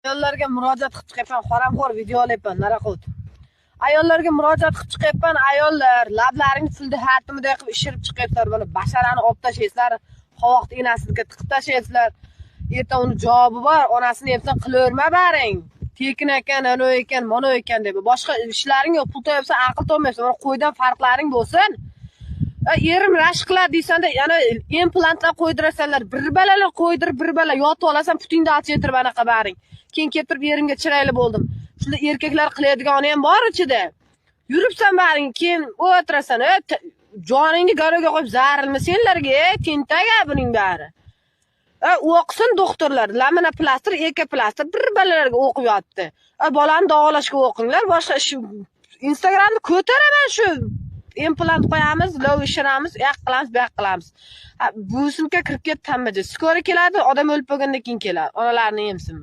Ayollarga murojaat qilib chiqyapman, haramxo'r video olyapman, naraqot. Ayollarga murojaat qilib chiqyapman, ayollar, lablaringni filda hatimiday qilib ishirib chiqyapsizlar, mana basharani olib tashlaysizlar, qovoq ignasiga tiqib tashlaysizlar. Erta uni javobi bor, onasini yepsan qilaverma baring. Tekin ekan, ano ekan, mono ekan deb. Boshqa ishlaring yo'q, pul topyapsan, aql topmayapsan. Mana qo'ydan farqlaring bo'lsin. Erim rashk qiladi deysanda, yana implantlar qo'ydirasanlar, bir balalar qo'ydirib, bir bala yotib olasan, putingni ochirib anaqa baring. Keyin keltirib yerimga chirayli bo'ldim. Shunda erkaklar qiladigan ham bor ichida. Yuribsan baring, keyin o'tirasan, joningni garovga qo'yib zarilma senlarga, tentaga buning bari. O'qisin doktorlar, laminoplastir, ekoplastir bir balalarga o'qib yotdi. Bolani davolashga o'qinglar, boshqa ish Instagramni ko'taraman shu. Implant qo'yamiz, lov ishiramiz, yoq qilamiz, bu yoq qilamiz. Bu sumka kirib ketdi hammaga. Skora keladi, odam o'lib bo'lgandan keyin keladi. Onalarni emsin.